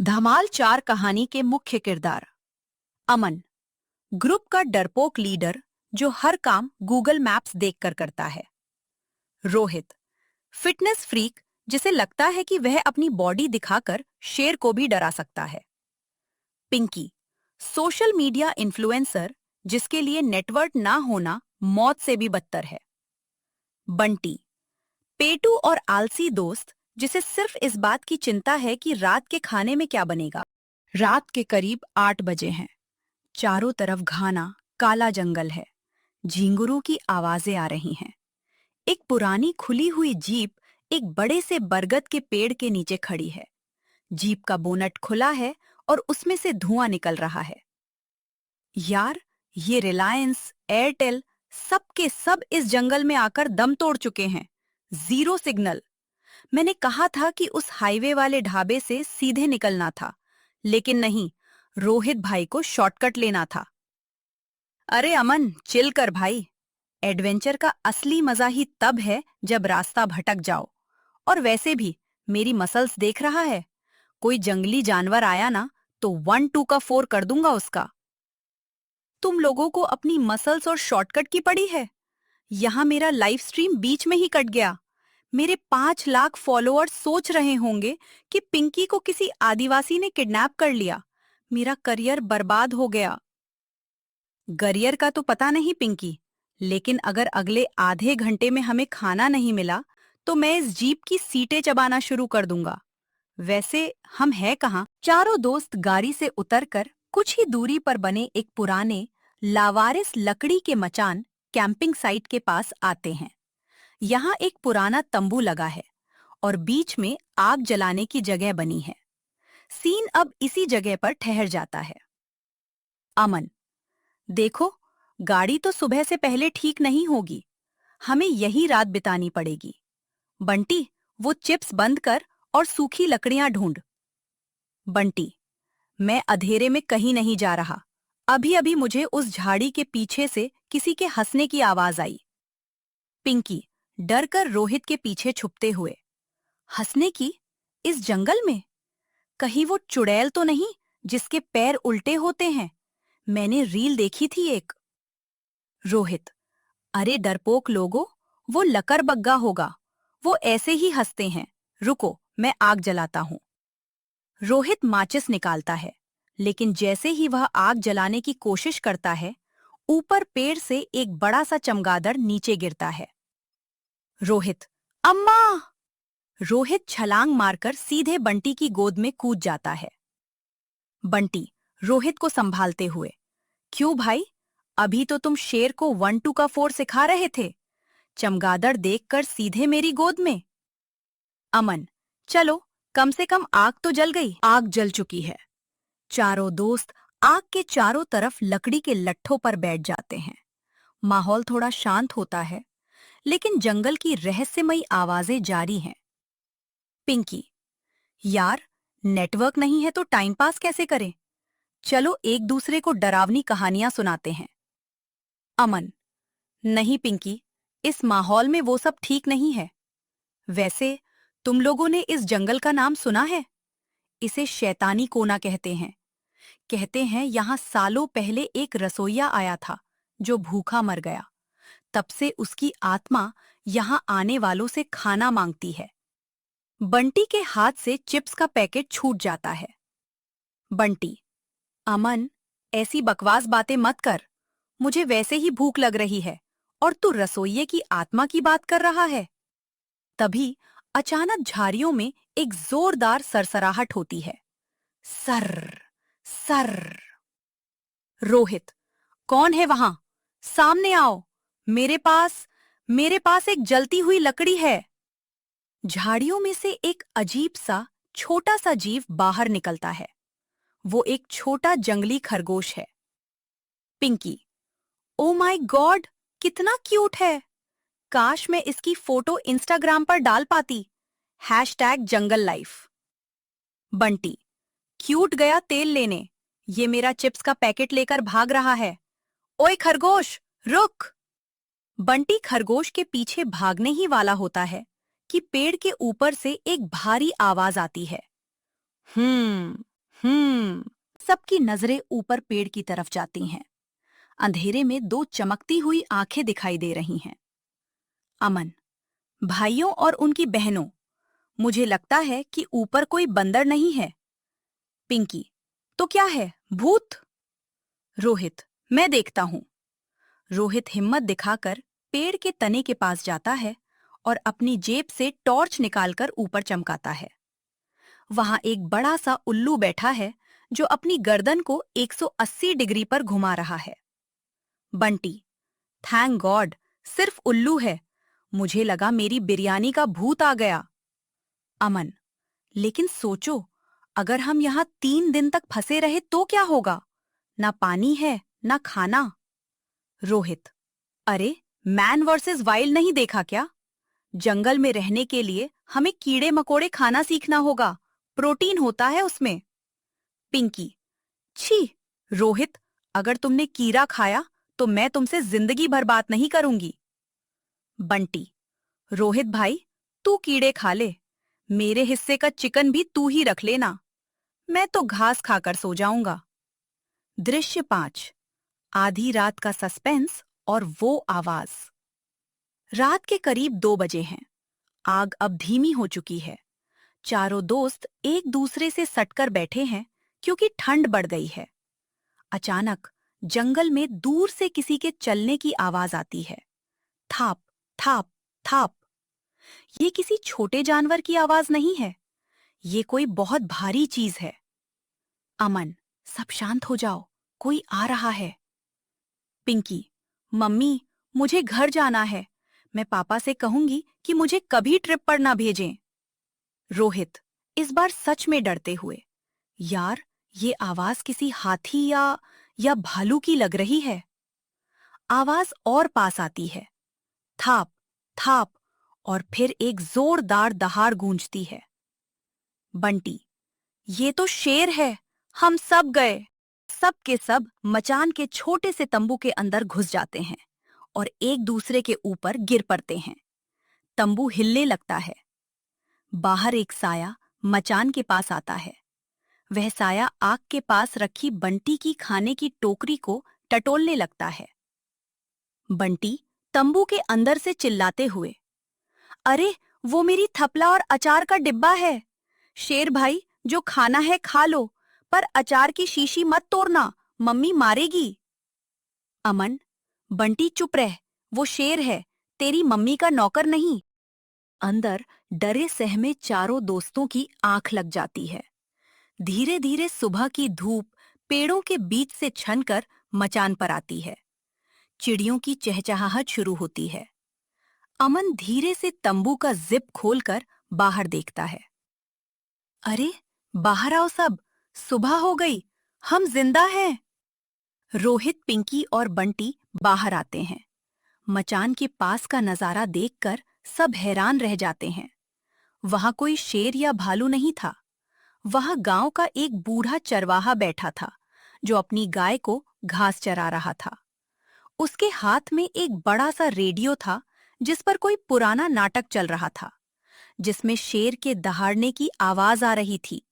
धमाल 4 कहानी के मुख्य किरदार। अमन, ग्रुप का डरपोक लीडर जो हर काम गूगल मैप्स देखकर करता है। रोहित, फिटनेस फ्रीक जिसे लगता है कि वह अपनी बॉडी दिखाकर शेर को भी डरा सकता है। पिंकी, सोशल मीडिया इन्फ्लुएंसर जिसके लिए नेटवर्क ना होना मौत से भी बदतर है। बंटी, पेटू और आलसी दोस्त जिसे सिर्फ इस बात की चिंता है कि रात के खाने में क्या बनेगा। रात के करीब 8 बजे हैं। चारों तरफ घना काला जंगल है। झींगुरों की आवाजें आ रही हैं। एक पुरानी खुली हुई जीप एक बड़े से बरगद के पेड़ के नीचे खड़ी है। जीप का बोनट खुला है और उसमें से धुआं निकल रहा है। यार, ये रिलायंस, एयरटेल सबके सब इस जंगल में आकर दम तोड़ चुके हैं। Zero signal. मैंने कहा था कि उस हाईवे वाले ढाबे से सीधे निकलना था, लेकिन नहीं, रोहित भाई को शॉर्टकट लेना था। अरे अमन, चिल कर भाई। एडवेंचर का असली मजा ही तब है जब रास्ता भटक जाओ। और वैसे भी मेरी मसल्स देख रहा है। कोई जंगली जानवर आया ना तो 1-2 का 4 कर दूंगा उसका। तुम लोगों को अपनी मसल्स और शॉर्टकट की पड़ी है। यहाँ मेरा लाइव स्ट्रीम बीच में ही कट गया। मेरे 5 लाख फॉलोअर्स सोच रहे होंगे कि पिंकी को किसी आदिवासी ने किडनैप कर लिया। मेरा करियर बर्बाद हो गया। करियर का तो पता नहीं पिंकी, लेकिन अगर अगले आधे घंटे में हमें खाना नहीं मिला तो मैं इस जीप की सीटें चबाना शुरू कर दूंगा। वैसे हम हैं कहाँ? चारों दोस्त गाड़ी से उतरकर कुछ ही दूरी पर बने एक पुराने लावारिस लकड़ी के मचान कैंपिंग साइट के पास आते हैं। यहाँ एक पुराना तंबू लगा है और बीच में आग जलाने की जगह बनी है। सीन अब इसी जगह पर ठहर जाता है। अमन, देखो, गाड़ी तो सुबह से पहले ठीक नहीं होगी। हमें यही रात बितानी पड़ेगी। बंटी, वो चिप्स बंद कर और सूखी लकड़ियां ढूंढ। बंटी, मैं अंधेरे में कहीं नहीं जा रहा। अभी अभी मुझे उस झाड़ी के पीछे से किसी के हंसने की आवाज आई। पिंकी, डर कर रोहित के पीछे छुपते हुए। हंसने की? इस जंगल में? कहीं वो चुड़ैल तो नहीं जिसके पैर उल्टे होते हैं? मैंने रील देखी थी एक। रोहित, अरे डरपोक लोगो, वो लकड़बग्गा होगा। वो ऐसे ही हंसते हैं। रुको, मैं आग जलाता हूं। रोहित माचिस निकालता है, लेकिन जैसे ही वह आग जलाने की कोशिश करता है, ऊपर पेड़ से एक बड़ा सा चमगादड़ नीचे गिरता है। रोहित, अम्मा! रोहित छलांग मारकर सीधे बंटी की गोद में कूद जाता है। बंटी, रोहित को संभालते हुए, क्यों भाई? अभी तो तुम शेर को 1-2 का 4 सिखा रहे थे। चमगादड़ देखकर सीधे मेरी गोद में। अमन, चलो, कम से कम आग तो जल गई। आग जल चुकी है। चारों दोस्त आग के चारों तरफ लकड़ी के लट्ठों पर बैठ जाते हैं। माहौल थोड़ा शांत होता है, लेकिन जंगल की रहस्यमयी आवाजें जारी हैं। पिंकी, यार, नेटवर्क नहीं है तो टाइम पास कैसे करें? चलो एक दूसरे को डरावनी कहानियां सुनाते हैं। अमन, नहीं पिंकी, इस माहौल में वो सब ठीक नहीं है। वैसे तुम लोगों ने इस जंगल का नाम सुना है? इसे शैतानी कोना कहते हैं। कहते हैं यहाँ सालों पहले एक रसोइया आया था जो भूखा मर गया। तब से उसकी आत्मा यहाँ आने वालों से खाना मांगती है। बंटी के हाथ से चिप्स का पैकेट छूट जाता है। बंटी, अमन, ऐसी बकवास बातें मत कर। मुझे वैसे ही भूख लग रही है और तू रसोइये की आत्मा की बात कर रहा है। तभी अचानक झाड़ियों में एक जोरदार सरसराहट होती है। Sir, sir. रोहित, कौन है वहां? सामने आओ। मेरे पास एक जलती हुई लकड़ी है। झाड़ियों में से एक अजीब सा छोटा सा जीव बाहर निकलता है। वो एक छोटा जंगली खरगोश है। पिंकी, ओ माय गॉड, कितना क्यूट है। काश मैं इसकी फोटो इंस्टाग्राम पर डाल पाती। #जंगल लाइफ। बंटी, क्यूट गया तेल लेने। ये मेरा चिप्स का पैकेट लेकर भाग रहा है। ओए खरगोश, रुक! बंटी खरगोश के पीछे भागने ही वाला होता है कि पेड़ के ऊपर से एक भारी आवाज आती है। सबकी नजरें ऊपर पेड़ की तरफ जाती हैं। अंधेरे में दो चमकती हुई आंखें दिखाई दे रही हैं। अमन, भाइयों और उनकी बहनों, मुझे लगता है कि ऊपर कोई बंदर नहीं है। पिंकी, तो क्या है, भूत? रोहित, मैं देखता हूं। रोहित हिम्मत दिखाकर पेड़ के तने के पास जाता है और अपनी जेब से टॉर्च निकालकर ऊपर चमकाता है। वहां एक बड़ा सा उल्लू बैठा है जो अपनी गर्दन को 180 डिग्री पर घुमा रहा है। बंटी, थैंक गॉड, सिर्फ उल्लू है। मुझे लगा मेरी बिरयानी का भूत आ गया। अमन, लेकिन सोचो, अगर हम यहाँ 3 दिन तक फंसे रहे तो क्या होगा? ना पानी है, ना खाना। रोहित, अरे, मैन वर्सेस वाइल्ड नहीं देखा क्या? जंगल में रहने के लिए हमें कीड़े मकोड़े खाना सीखना होगा, प्रोटीन होता है उसमें। पिंकी, छी, रोहित, अगर तुमने कीड़ा खाया तो मैं तुमसे जिंदगी भर बात नहीं करूंगी। बंटी, रोहित भाई, तू कीड़े खा ले, मेरे हिस्से का चिकन भी तू ही रख लेना। मैं तो घास खाकर सो जाऊंगा। दृश्य 5, आधी रात का सस्पेंस और वो आवाज। रात के करीब 2 बजे हैं। आग अब धीमी हो चुकी है। चारों दोस्त एक दूसरे से सटकर बैठे हैं क्योंकि ठंड बढ़ गई है। अचानक जंगल में दूर से किसी के चलने की आवाज आती है। थाप, थाप, थाप। ये किसी छोटे जानवर की आवाज नहीं है, ये कोई बहुत भारी चीज है। अमन, सब शांत हो जाओ, कोई आ रहा है। पिंकी, मम्मी, मुझे घर जाना है। मैं पापा से कहूंगी कि मुझे कभी ट्रिप पर ना भेजें। रोहित, इस बार सच में डरते हुए, यार, ये आवाज किसी हाथी या भालू की लग रही है। आवाज और पास आती है। थाप, थाप, और फिर एक जोरदार दहाड़ गूंजती है। बंटी, ये तो शेर है, हम सब गए। सब के सब मचान के छोटे से तंबू के अंदर घुस जाते हैं और एक दूसरे के ऊपर गिर पड़ते हैं। तंबू हिलने लगता है। बाहर एक साया मचान के पास आता है। वह साया आग के पास रखी बंटी की खाने की टोकरी को टटोलने लगता है। बंटी तंबू के अंदर से चिल्लाते हुए, अरे, वो मेरी थपला और अचार का डिब्बा है। शेर भाई, जो खाना है खा लो, पर अचार की शीशी मत तोड़ना, मम्मी मारेगी। अमन, बंटी चुप रह, वो शेर है, तेरी मम्मी का नौकर नहीं। अंदर डरे सहमे चारों दोस्तों की आंख लग जाती है। धीरे धीरे सुबह की धूप पेड़ों के बीच से छनकर मचान पर आती है। चिड़ियों की चहचहाहट शुरू होती है। अमन धीरे से तंबू का जिप खोलकर बाहर देखता है। अरे, बाहर आओ सब, सुबह हो गई, हम जिंदा हैं। रोहित, पिंकी और बंटी बाहर आते हैं। मचान के पास का नजारा देखकर सब हैरान रह जाते हैं। वहां कोई शेर या भालू नहीं था। वहां गांव का एक बूढ़ा चरवाहा बैठा था जो अपनी गाय को घास चरा रहा था। उसके हाथ में एक बड़ा सा रेडियो था जिस पर कोई पुराना नाटक चल रहा था, जिसमें शेर के दहाड़ने की आवाज आ रही थी।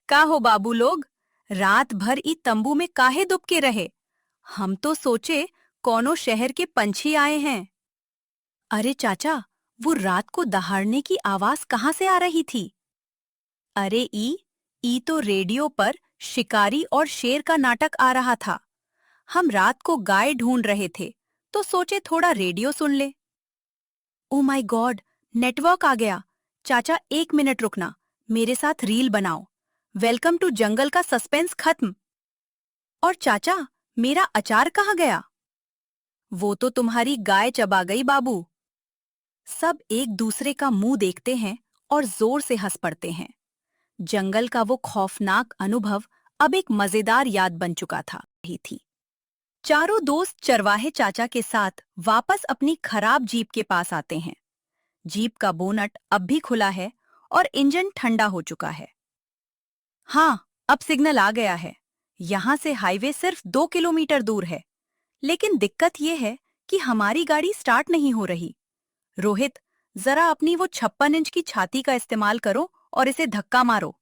का हो बाबू लोग, रात भर ई तंबू में काहे दुबके रहे? हम तो सोचे कौनो शहर के पंछी आए हैं। अरे चाचा, वो रात को दहाड़ने की आवाज कहाँ से आ रही थी? अरे ई तो रेडियो पर शिकारी और शेर का नाटक आ रहा था। हम रात को गाय ढूंढ रहे थे तो सोचे थोड़ा रेडियो सुन ले। ओ माय गॉड, नेटवर्क आ गया। चाचा, 1 मिनट रुकना, मेरे साथ रील बनाओ। वेलकम टू जंगल का सस्पेंस खत्म। और चाचा, मेरा अचार कहाँ गया? वो तो तुम्हारी गाय चबा गई बाबू। सब एक दूसरे का मुंह देखते हैं और जोर से हंस पड़ते हैं। जंगल का वो खौफनाक अनुभव अब एक मजेदार याद बन चुका था ही थी। चारों दोस्त चरवाहे चाचा के साथ वापस अपनी खराब जीप के पास आते हैं। जीप का बोनट अब भी खुला है और इंजन ठंडा हो चुका है। हाँ, अब सिग्नल आ गया है। यहाँ से हाईवे सिर्फ 2 किलोमीटर दूर है। लेकिन दिक्कत ये है कि हमारी गाड़ी स्टार्ट नहीं हो रही। रोहित, जरा अपनी वो 56 इंच की छाती का इस्तेमाल करो और इसे धक्का मारो।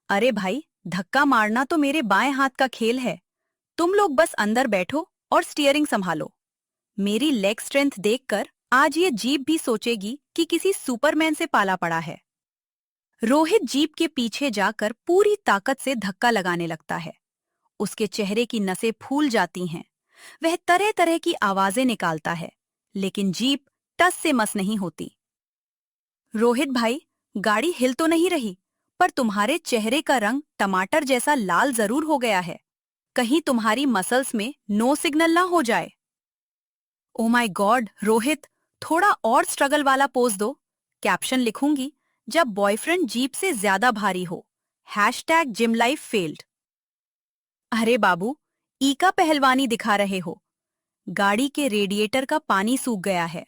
अरे भाई, धक्का मारना तो मेरे बाएं हाथ का खेल है। तुम लोग बस अंदर बैठो और स्टीयरिंग संभालो। मेरी लेग स्ट्रेंथ देखकर आज ये जीप भी सोचेगी कि किसी सुपरमैन से पाला पड़ा है। रोहित जीप के पीछे जाकर पूरी ताकत से धक्का लगाने लगता है। उसके चेहरे की नसें फूल जाती हैं। वह तरह तरह की आवाजें निकालता है, लेकिन जीप टस से मस नहीं होती। रोहित भाई, गाड़ी हिल तो नहीं रही, पर तुम्हारे चेहरे का रंग टमाटर जैसा लाल जरूर हो गया है। कहीं तुम्हारी मसल्स में नो सिग्नल ना हो जाए। ओ माय गॉड रोहित, थोड़ा और स्ट्रगल वाला पोज दो। कैप्शन लिखूंगी, जब बॉयफ्रेंड जीप से ज्यादा भारी हो। #Gym life failed. अरे बाबू, ई का पहलवानी दिखा रहे हो। गाड़ी के रेडिएटर का पानी सूख गया है।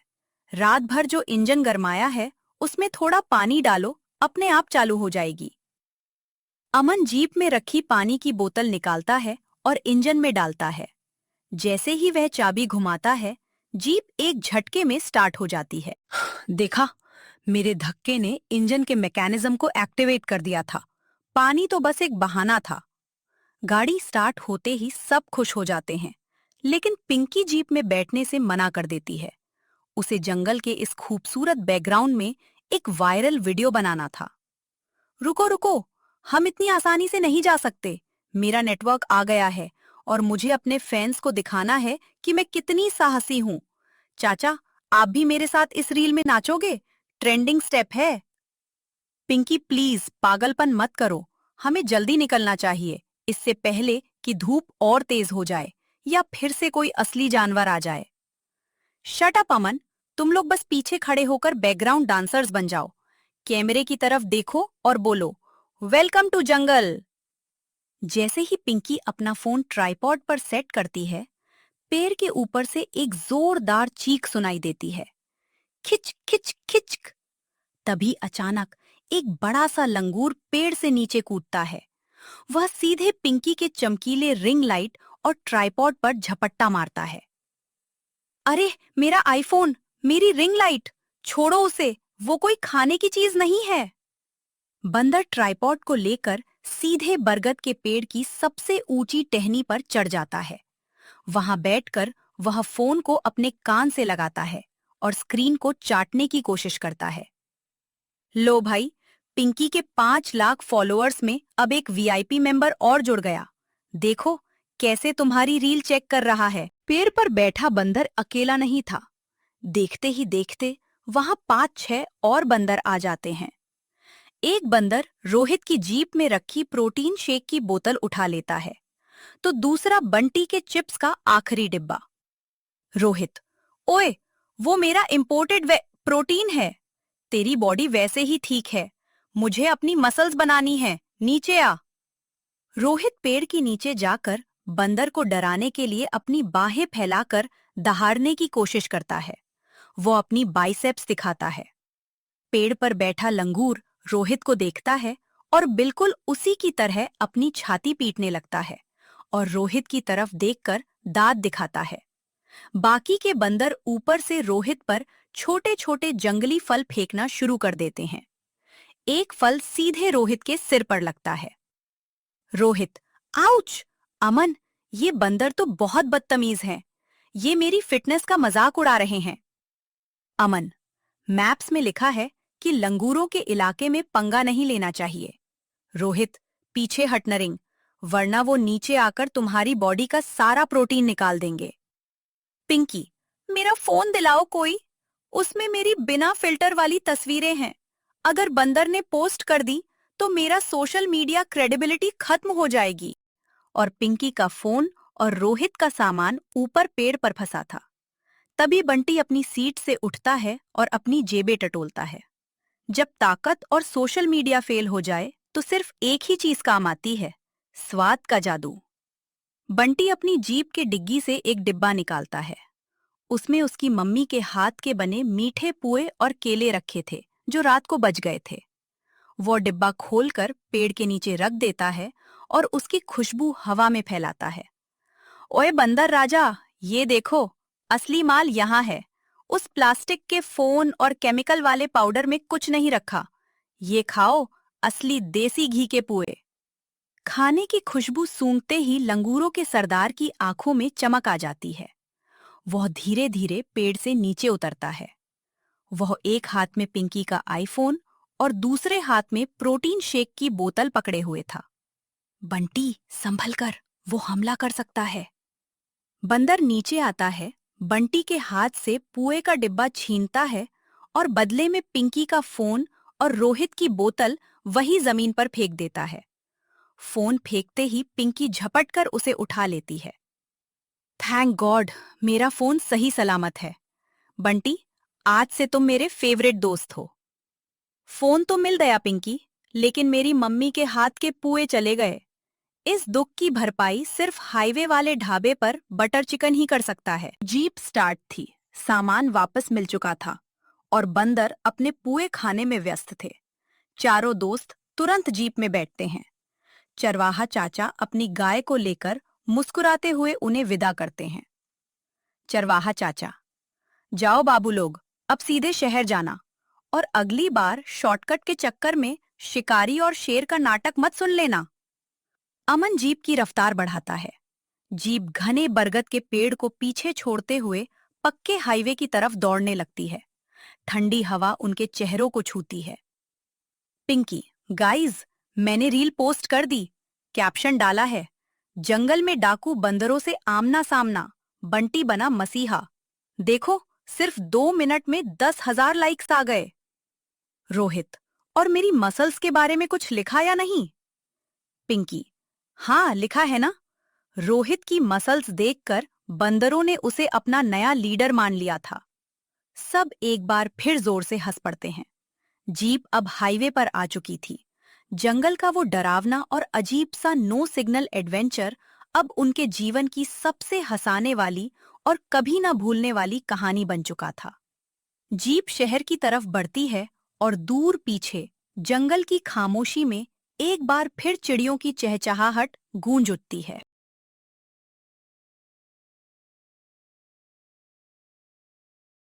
रात भर जो इंजन गरमाया है, उसमें थोड़ा पानी डालो, अपने आप चालू हो जाएगी। अमन जीप में रखी पानी की बोतल निकालता है और इंजन में डालता है। जैसे ही वह चाबी घुमाता है, जीप एक झटके में स्टार्ट हो जाती है। देखा, मेरे धक्के ने इंजन के मैकेनिज्म को एक्टिवेट कर दिया था। पानी तो बस एक बहाना था। गाड़ी स्टार्ट होते ही सब खुश हो जाते हैं, लेकिन पिंकी जीप में बैठने से मना कर देती है। उसे जंगल के इस खूबसूरत बैकग्राउंड में एक वायरल वीडियो बनाना था। रुको रुको, हम इतनी आसानी से नहीं जा सकते। मेरा नेटवर्क आ गया है और मुझे अपने फैंस को दिखाना है कि मैं कितनी साहसी हूँ। चाचा, आप भी मेरे साथ इस रील में नाचोगे? ट्रेंडिंग स्टेप है। पिंकी प्लीज पागलपन मत करो, हमें जल्दी निकलना चाहिए, इससे पहले कि धूप और तेज हो जाए या फिर से कोई असली जानवर आ जाए। शट अप अमन, तुम लोग बस पीछे खड़े होकर बैकग्राउंड डांसर्स बन जाओ। कैमरे की तरफ देखो और बोलो, वेलकम टू जंगल। जैसे ही पिंकी अपना फोन ट्राइपॉड पर सेट करती है, पेड़ के ऊपर से एक जोरदार चीख सुनाई देती है। खिच खिच खिच। तभी अचानक एक बड़ा सा लंगूर पेड़ से नीचे कूदता है। वह सीधे पिंकी के चमकीले रिंग लाइट और ट्राइपॉड पर झपट्टा मारता है। अरे मेरा आईफोन, मेरी रिंग लाइट, छोड़ो उसे, वो कोई खाने की चीज नहीं है। बंदर ट्राइपॉड को लेकर सीधे बरगद के पेड़ की सबसे ऊंची टहनी पर चढ़ जाता है। वहां बैठकर वह फोन को अपने कान से लगाता है और स्क्रीन को चाटने की कोशिश करता है। लो भाई, पिंकी के 5 लाख फॉलोअर्स में अब एक वीआईपी मेंबर और जुड़ गया। देखो कैसे तुम्हारी रील चेक कर रहा है। पेड़ पर बैठा बंदर अकेला नहीं था। देखते ही देखते वहां 5-6 और बंदर आ जाते हैं। एक बंदर रोहित की जीप में रखी प्रोटीन शेक की बोतल उठा लेता है, तो दूसरा बंटी के चिप्स का आखिरी डिब्बा। रोहित, ओए, वो मेरा इंपोर्टेड प्रोटीन है। तेरी बॉडी वैसे ही ठीक है, मुझे अपनी मसल्स बनानी है, नीचे आ। रोहित पेड़ के नीचे जाकर बंदर को डराने के लिए अपनी बाहें फैलाकर दहाड़ने की कोशिश करता है। वो अपनी बाइसेप्स दिखाता है। पेड़ पर बैठा लंगूर रोहित को देखता है और बिल्कुल उसी की तरह अपनी छाती पीटने लगता है और रोहित की तरफ देखकर दांत दिखाता है। बाकी के बंदर ऊपर से रोहित पर छोटे छोटे जंगली फल फेंकना शुरू कर देते हैं। एक फल सीधे रोहित के सिर पर लगता है। रोहित, आउच! अमन, ये बंदर तो बहुत बदतमीज हैं। ये मेरी फिटनेस का मजाक उड़ा रहे हैं। अमन, मैप्स में लिखा है कि लंगूरों के इलाके में पंगा नहीं लेना चाहिए। रोहित, पीछे हट नरिंग, वरना वो नीचे आकर तुम्हारी बॉडी का सारा प्रोटीन निकाल देंगे। पिंकी, मेरा फोन दिलाओ कोई, उसमें मेरी बिना फिल्टर वाली तस्वीरें हैं। अगर बंदर ने पोस्ट कर दी तो मेरा सोशल मीडिया क्रेडिबिलिटी खत्म हो जाएगी। और पिंकी का फोन और रोहित का सामान ऊपर पेड़ पर फंसा था। तभी बंटी अपनी सीट से उठता है और अपनी जेबें टटोलता है। जब ताकत और सोशल मीडिया फेल हो जाए तो सिर्फ एक ही चीज काम आती है, स्वाद का जादू। बंटी अपनी जीप के डिग्गी से एक डिब्बा निकालता है। उसमें उसकी मम्मी के हाथ के बने मीठे पुए और केले रखे थे जो रात को बच गए थे। वो डिब्बा खोलकर पेड़ के नीचे रख देता है और उसकी खुशबू हवा में फैलाता है। ओए बंदर राजा, ये देखो, असली माल यहाँ है। उस प्लास्टिक के फोन और केमिकल वाले पाउडर में कुछ नहीं रखा। ये खाओ, असली देसी घी के पुए। खाने की खुशबू सूंघते ही लंगूरों के सरदार की आंखों में चमक आ जाती है। वह धीरे धीरे पेड़ से नीचे उतरता है। वह एक हाथ में पिंकी का आईफोन और दूसरे हाथ में प्रोटीन शेक की बोतल पकड़े हुए था। बंटी, संभल कर, वो हमला कर सकता है। बंदर नीचे आता है, बंटी के हाथ से पुए का डिब्बा छीनता है और बदले में पिंकी का फोन और रोहित की बोतल वही जमीन पर फेंक देता है। फोन फेंकते ही पिंकी झपट कर उसे उठा लेती है। थैंक गॉड, मेरा फोन सही सलामत है। बंटी, आज से तुम मेरे फेवरेट दोस्त हो। फोन तो मिल गया पिंकी, लेकिन मेरी मम्मी के हाथ के पुए चले गए। इस दुख की भरपाई सिर्फ हाईवे वाले ढाबे पर बटर चिकन ही कर सकता है। जीप स्टार्ट थी, सामान वापस मिल चुका था और बंदर अपने पुए खाने में व्यस्त थे। चारों दोस्त तुरंत जीप में बैठते हैं। चरवाहा चाचा अपनी गाय को लेकर मुस्कुराते हुए उन्हें विदा करते हैं। चरवाहा चाचा, जाओ बाबू लोग, अब सीधे शहर जाना और अगली बार शॉर्टकट के चक्कर में शिकारी और शेर का नाटक मत सुन लेना। अमन जीप की रफ्तार बढ़ाता है। जीप घने बरगद के पेड़ को पीछे छोड़ते हुए पक्के हाईवे की तरफ दौड़ने लगती है। ठंडी हवा उनके चेहरों को छूती है। पिंकी, गाइज, मैंने रील पोस्ट कर दी। कैप्शन डाला है, जंगल में डाकू बंदरों से आमना सामना, बंटी बना मसीहा। देखो, सिर्फ 2 मिनट में 10,000 लाइक्स आ गए। रोहित, और मेरी मसल्स के बारे में कुछ लिखा या नहीं? पिंकी, हाँ लिखा है ना। रोहित की मसल्स देखकर बंदरों ने उसे अपना नया लीडर मान लिया था। सब एक बार फिर जोर से हंस पड़ते हैं। जीप अब हाईवे पर आ चुकी थी। जंगल का वो डरावना और अजीब सा नो सिग्नल एडवेंचर अब उनके जीवन की सबसे हंसाने वाली और कभी ना भूलने वाली कहानी बन चुका था। जीप शहर की तरफ बढ़ती है और दूर पीछे जंगल की खामोशी में एक बार फिर चिड़ियों की चहचहाहट गूंज उठती है।